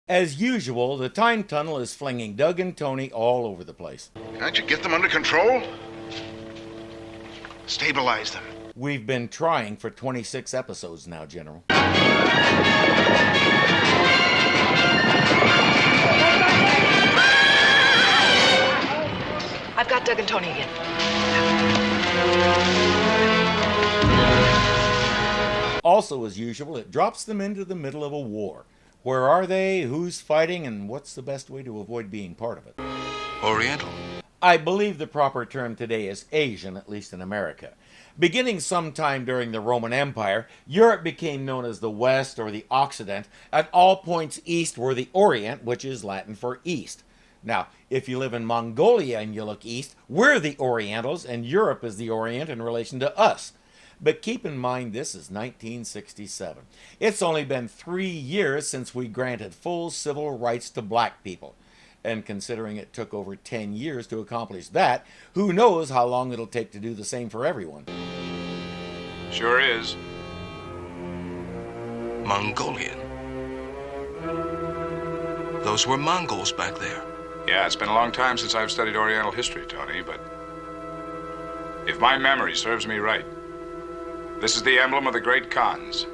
As usual, the time tunnel is flinging Doug and Tony all over the place. Can't you get them under control? Stabilize them. We've been trying for 26 episodes now, General. I've got Doug and Tony again. Also, as usual, it drops them into the middle of a war. Where are they, who's fighting, and what's the best way to avoid being part of it? Oriental. I believe the proper term today is Asian, at least in America. Beginning sometime during the Roman Empire, Europe became known as the West or the Occident, and all points east were the Orient, which is Latin for east. Now, if you live in Mongolia and you look east, we're the Orientals, and Europe is the Orient in relation to us. But keep in mind this is 1967. It's only been 3 years since we granted full civil rights to black people. And considering it took over 10 years to accomplish that, who knows how long it'll take to do the same for everyone. Sure is. Mongolian. Those were Mongols back there. Yeah, it's been a long time since I've studied Oriental history, Tony, but if my memory serves me right, this is the emblem of the great Khans.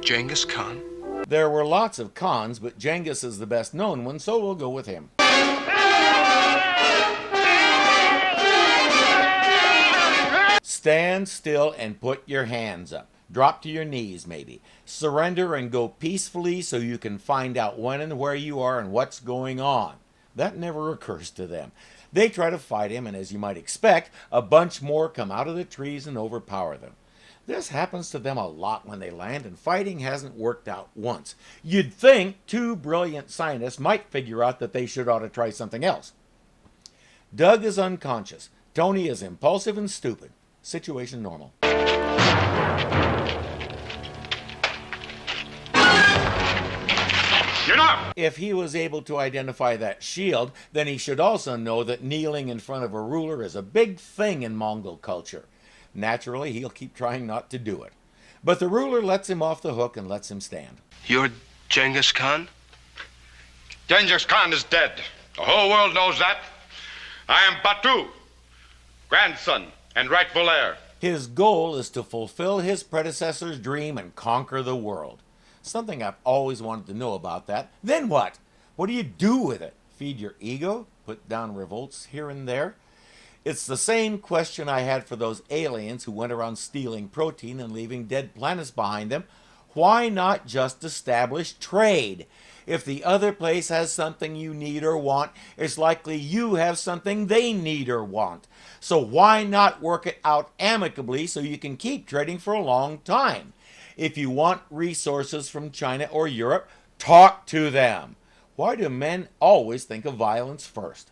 Genghis Khan? There were lots of Khans, but Genghis is the best known one, so we'll go with him. Stand still and put your hands up. Drop to your knees, maybe. Surrender and go peacefully so you can find out when and where you are and what's going on. That never occurs to them. They try to fight him, and as you might expect, a bunch more come out of the trees and overpower them. This happens to them a lot when they land, and fighting hasn't worked out once. You'd think two brilliant scientists might figure out that they should ought to try something else. Doug is unconscious. Tony is impulsive and stupid. Situation normal. You're not! If he was able to identify that shield, then he should also know that kneeling in front of a ruler is a big thing in Mongol culture. Naturally, he'll keep trying not to do it. But the ruler lets him off the hook and lets him stand. You're Genghis Khan? Genghis Khan is dead. The whole world knows that. I am Batu, grandson and rightful heir. His goal is to fulfill his predecessor's dream and conquer the world. Something I've always wanted to know about that. Then what? What do you do with it? Feed your ego? Put down revolts here and there? It's the same question I had for those aliens who went around stealing protein and leaving dead planets behind them. Why not just establish trade? If the other place has something you need or want, it's likely you have something they need or want. So why not work it out amicably so you can keep trading for a long time? If you want resources from China or Europe, talk to them. Why do men always think of violence first?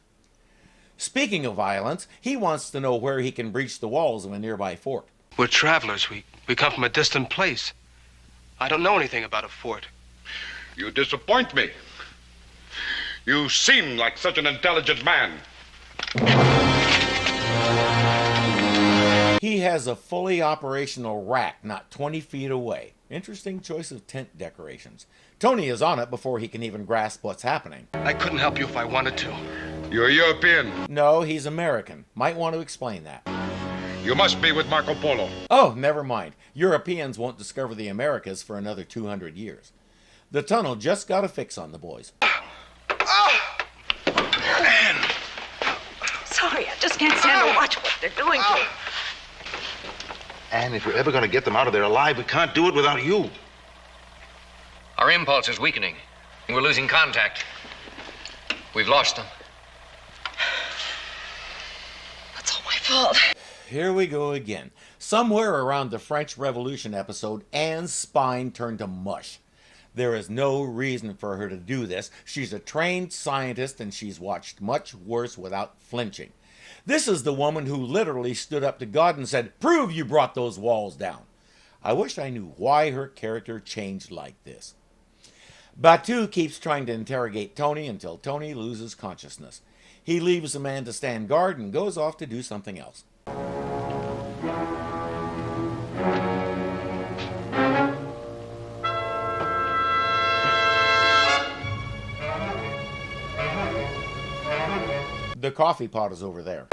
Speaking of violence, he wants to know where he can breach the walls of a nearby fort. We're travelers. We come from a distant place. I don't know anything about a fort. You disappoint me. You seem like such an intelligent man. He has a fully operational rack not 20 feet away. Interesting choice of tent decorations. Tony is on it before he can even grasp what's happening. I couldn't help you if I wanted to. You're European. No, he's American. Might want to explain that. You must be with Marco Polo. Oh, never mind. Europeans won't discover the Americas for another 200 years. The tunnel just got a fix on the boys. Sorry, I just can't stand to watch what they're doing to him. And if we're ever going to get them out of there alive, we can't do it without you. Our impulse is weakening. We're losing contact. We've lost them. That's all my fault. Here we go again. Somewhere around the French Revolution episode, Anne's spine turned to mush. There is no reason for her to do this. She's a trained scientist and she's watched much worse without flinching. This is the woman who literally stood up to God and said, "Prove you brought those walls down." I wish I knew why her character changed like this. Batu keeps trying to interrogate Tony until Tony loses consciousness. He leaves the man to stand guard and goes off to do something else. The coffee pot is over there.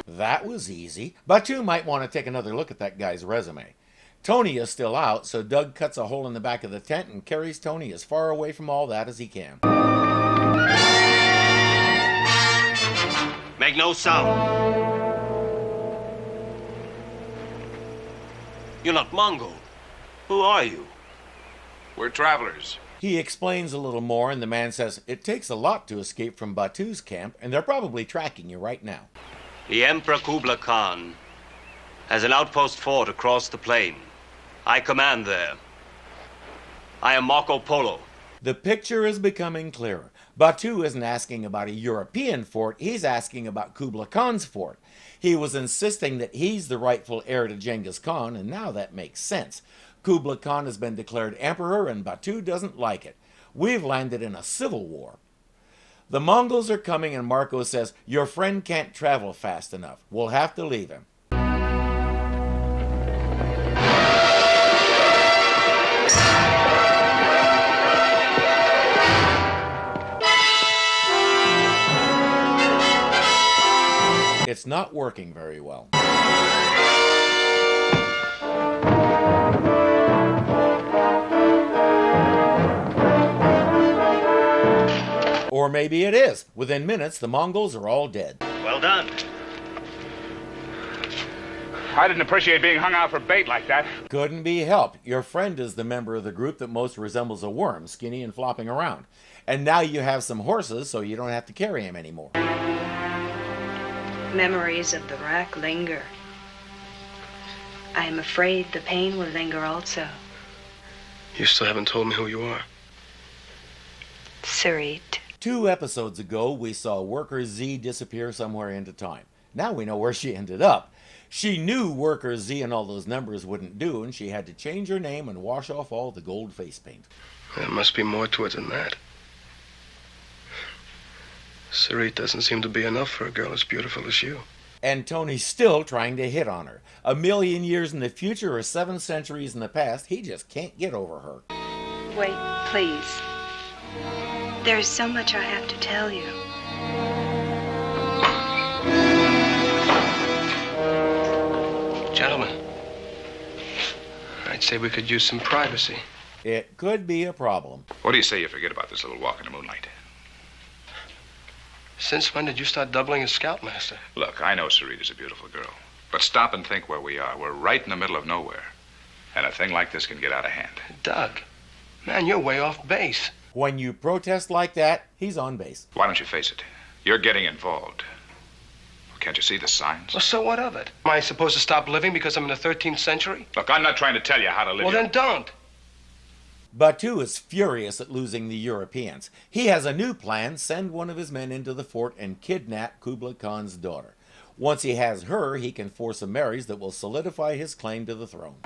That was easy. Batu might want to take another look at that guy's resume. Tony is still out, so Doug cuts a hole in the back of the tent and carries Tony as far away from all that as he can. Make no sound. You're not Mongol. Who are you? We're travelers. He explains a little more, and the man says, it takes a lot to escape from Batu's camp, and they're probably tracking you right now. The Emperor Kublai Khan has an outpost fort across the plain. I command there. I am Marco Polo. The picture is becoming clearer. Batu isn't asking about a European fort, he's asking about Kublai Khan's fort. He was insisting that he's the rightful heir to Genghis Khan, and now that makes sense. Kublai Khan has been declared emperor, and Batu doesn't like it. We've landed in a civil war. The Mongols are coming, and Marco says, your friend can't travel fast enough. We'll have to leave him. It's not working very well. Or maybe it is. Within minutes, the Mongols are all dead. Well done. I didn't appreciate being hung out for bait like that. Couldn't be helped. Your friend is the member of the group that most resembles a worm, skinny and flopping around. And now you have some horses, so you don't have to carry him anymore. Memories of the wreck linger. I am afraid the pain will linger also. You still haven't told me who you are. Sarit. 2 episodes ago, we saw Worker Z disappear somewhere into time. Now we know where she ended up. She knew Worker Z and all those numbers wouldn't do, and she had to change her name and wash off all the gold face paint. There must be more to it than that. Sarit doesn't seem to be enough for a girl as beautiful as you. And Tony's still trying to hit on her. 1,000,000 years in the future or 7 centuries in the past, he just can't get over her. Wait, please. There is so much I have to tell you. Gentlemen, I'd say we could use some privacy. It could be a problem. What do you say you forget about this little walk in the moonlight? Since when did you start doubling as scoutmaster? Look, I know Sarita's a beautiful girl, but stop and think where we are. We're right in the middle of nowhere, and a thing like this can get out of hand. Doug, man, you're way off base. When you protest like that, he's on base. Why don't you face it? You're getting involved. Can't you see the signs? Well, so what of it? Am I supposed to stop living because I'm in the 13th century? Look, I'm not trying to tell you how to live. Well, then don't. Batu is furious at losing the Europeans. He has a new plan: send one of his men into the fort and kidnap Kublai Khan's daughter. Once he has her, he can force a marriage that will solidify his claim to the throne.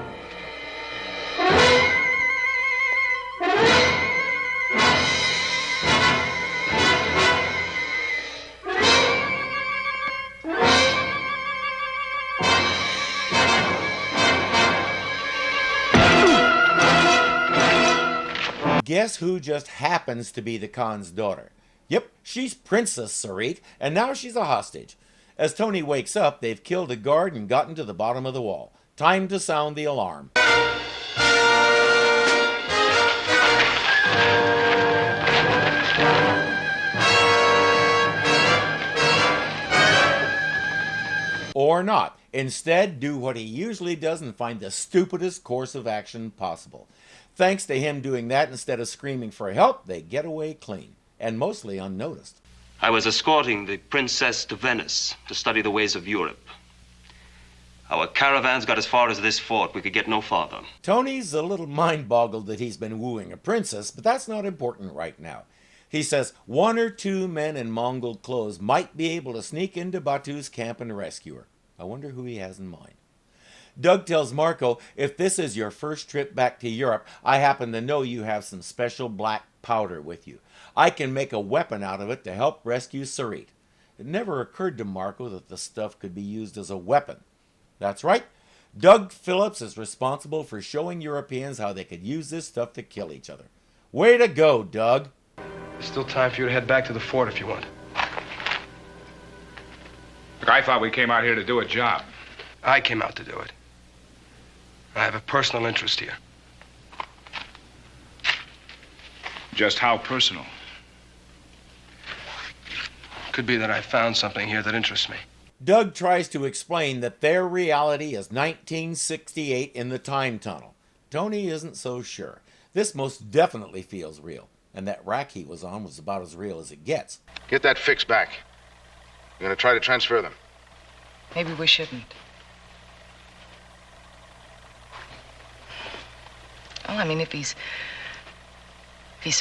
Guess who just happens to be the Khan's daughter? Yep, she's Princess Sarit, and now she's a hostage. As Tony wakes up, they've killed a guard and gotten to the bottom of the wall. Time to sound the alarm. Or not. Instead, do what he usually does and find the stupidest course of action possible. Thanks to him doing that instead of screaming for help, they get away clean, and mostly unnoticed. I was escorting the princess to Venice to study the ways of Europe. Our caravans got as far as this fort. We could get no farther. Tony's a little mind-boggled that he's been wooing a princess, but that's not important right now. He says 1 or 2 men in Mongol clothes might be able to sneak into Batu's camp and rescue her. I wonder who he has in mind. Doug tells Marco, if this is your first trip back to Europe, I happen to know you have some special black powder with you. I can make a weapon out of it to help rescue Sarit. It never occurred to Marco that the stuff could be used as a weapon. That's right. Doug Phillips is responsible for showing Europeans how they could use this stuff to kill each other. Way to go, Doug. There's still time for you to head back to the fort if you want. Look, I thought we came out here to do a job. I came out to do it. I have a personal interest here. Just how personal? Could be that I found something here that interests me. Doug tries to explain that their reality is 1968 in the time tunnel. Tony isn't so sure. This most definitely feels real, and that rack he was on was about as real as it gets. Get that fix back. We're going to try to transfer them. Maybe we shouldn't. Well, I mean, if he's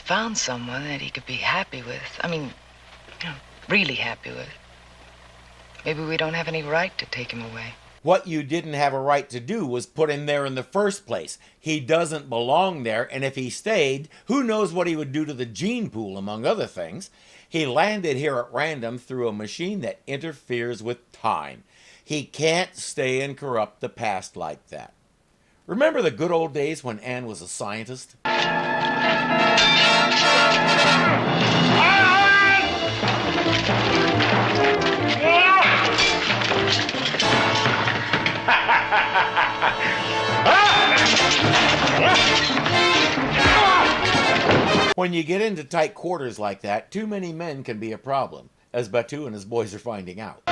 found someone that he could be happy with, really happy with, maybe we don't have any right to take him away. What you didn't have a right to do was put him there in the first place. He doesn't belong there, and if he stayed, who knows what he would do to the gene pool, among other things. He landed here at random through a machine that interferes with time. He can't stay and corrupt the past like that. Remember the good old days when Anne was a scientist? When you get into tight quarters like that, too many men can be a problem, as Batu and his boys are finding out.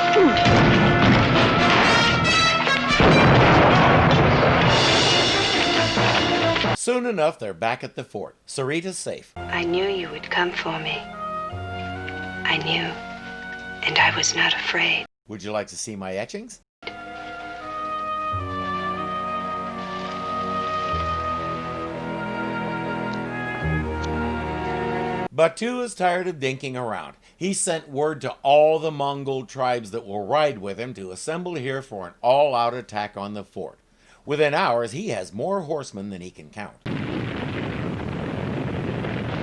Soon enough, they're back at the fort. Sarita's safe. I knew you would come for me. I knew, and I was not afraid. Would you like to see my etchings? Batu is tired of dinking around. He sent word to all the Mongol tribes that will ride with him to assemble here for an all-out attack on the fort. Within hours, he has more horsemen than he can count.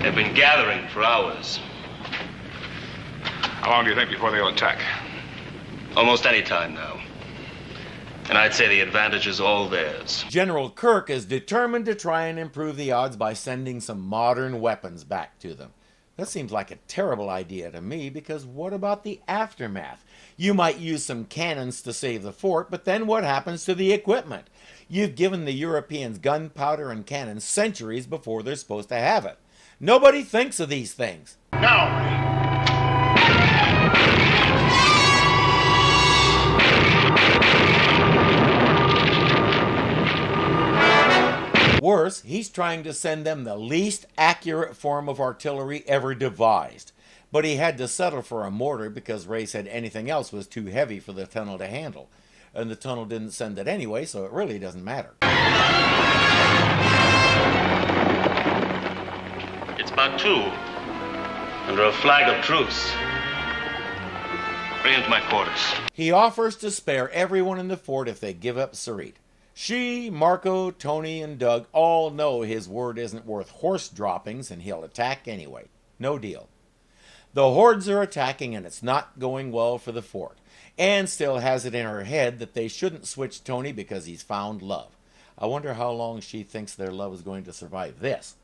They've been gathering for hours. How long do you think before they'll attack? Almost any time now. And I'd say the advantage is all theirs. General Kirk is determined to try and improve the odds by sending some modern weapons back to them. That seems like a terrible idea to me, because what about the aftermath? You might use some cannons to save the fort, but then what happens to the equipment? You've given the Europeans gunpowder and cannons centuries before they're supposed to have it. Nobody thinks of these things. Now! Worse, he's trying to send them the least accurate form of artillery ever devised. But he had to settle for a mortar because Ray said anything else was too heavy for the tunnel to handle. And the tunnel didn't send it anyway, so it really doesn't matter. It's Batu, under a flag of truce. Bring him to my quarters. He offers to spare everyone in the fort if they give up Sarit. She, Marco, Tony, and Doug all know his word isn't worth horse droppings and he'll attack anyway. No deal. The hordes are attacking and it's not going well for the fort. Anne still has it in her head that they shouldn't switch Tony because he's found love. I wonder how long she thinks their love is going to survive this.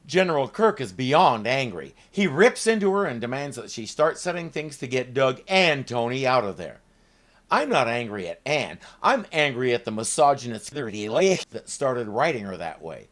General Kirk is beyond angry. He rips into her and demands that she start setting things to get Doug and Tony out of there. I'm not angry at Anne. I'm angry at the misogynist that started writing her that way.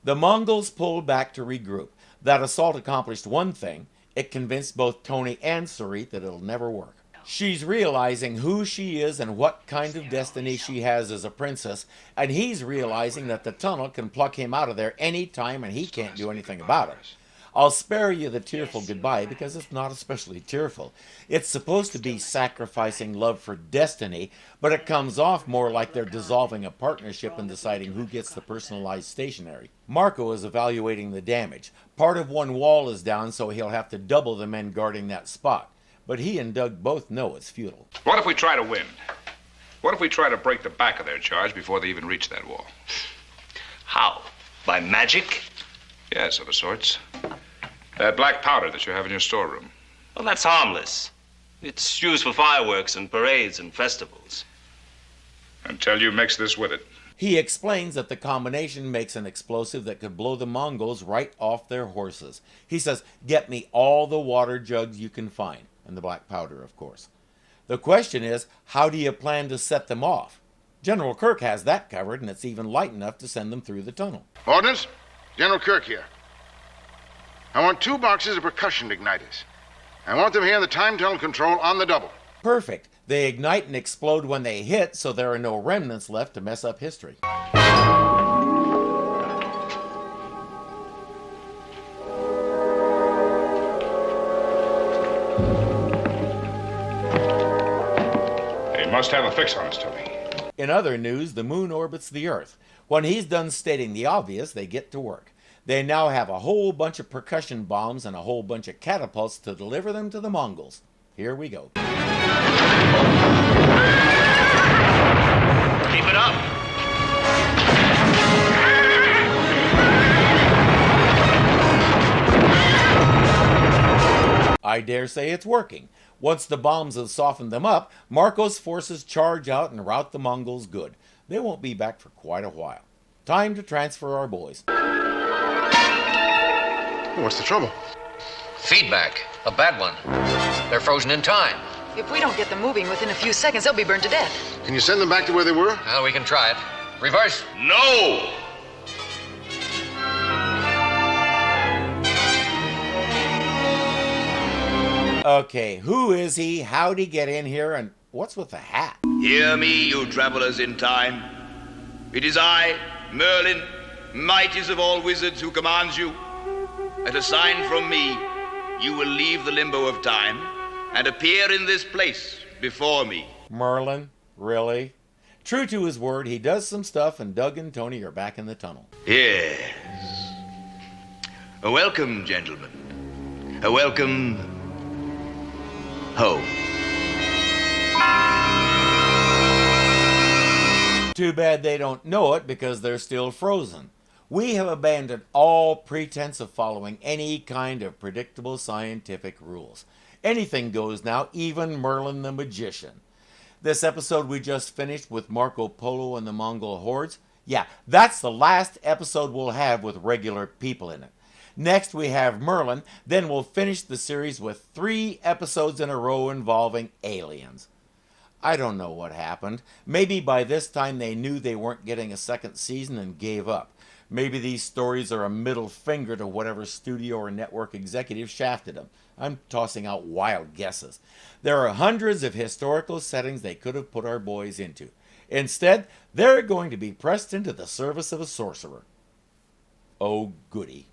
The Mongols pulled back to regroup. That assault accomplished one thing. It convinced both Tony and Sarit that it'll never work. She's realizing who she is and what kind of destiny she has as a princess, and he's realizing that the tunnel can pluck him out of there any time and he can't do anything about it. I'll spare you the tearful goodbye because it's not especially tearful. It's supposed to be sacrificing love for destiny, but it comes off more like they're dissolving a partnership and deciding who gets the personalized stationery. Marco is evaluating the damage. Part of one wall is down, so he'll have to double the men guarding that spot. But he and Doug both know it's futile. What if we try to win? What if we try to break the back of their charge before they even reach that wall? How? By magic? Yes, of a sorts. That black powder that you have in your storeroom. Well, that's harmless. It's used for fireworks and parades and festivals. Until you mix this with it. He explains that the combination makes an explosive that could blow the Mongols right off their horses. He says, get me all the water jugs you can find. And the black powder, of course. The question is, how do you plan to set them off? General Kirk has that covered, and it's even light enough to send them through the tunnel. Ordnance, General Kirk here. I want 2 boxes of percussion igniters. I want them here in the time tunnel control on the double. Perfect. They ignite and explode when they hit, so there are no remnants left to mess up history. They must have a fix on us, Tony. In other news, the moon orbits the Earth. When he's done stating the obvious, they get to work. They now have a whole bunch of percussion bombs and a whole bunch of catapults to deliver them to the Mongols. Here we go. Keep it up. I dare say it's working. Once the bombs have softened them up, Marco's forces charge out and rout the Mongols good. They won't be back for quite a while. Time to transfer our boys. What's the trouble? Feedback. A bad one. They're frozen in time. If we don't get them moving within a few seconds, they'll be burned to death. Can you send them back to where they were? Well, we can try it. Reverse. No! Okay, who is he? How'd he get in here? And what's with the hat? Hear me, you travelers in time. It is I, Merlin, mightiest of all wizards, who commands you. At a sign from me, you will leave the limbo of time and appear in this place before me. Merlin? Really? True to his word, he does some stuff, and Doug and Tony are back in the tunnel. Yes. A welcome, gentlemen. A welcome home. Too bad they don't know it because they're still frozen. We have abandoned all pretense of following any kind of predictable scientific rules. Anything goes now, even Merlin the magician. This episode we just finished with Marco Polo and the Mongol hordes, yeah, that's the last episode we'll have with regular people in it. Next we have Merlin, then we'll finish the series with 3 episodes in a row involving aliens. I don't know what happened. Maybe by this time they knew they weren't getting a second season and gave up. Maybe these stories are a middle finger to whatever studio or network executive shafted them. I'm tossing out wild guesses. There are hundreds of historical settings they could have put our boys into. Instead, they're going to be pressed into the service of a sorcerer. Oh, goody.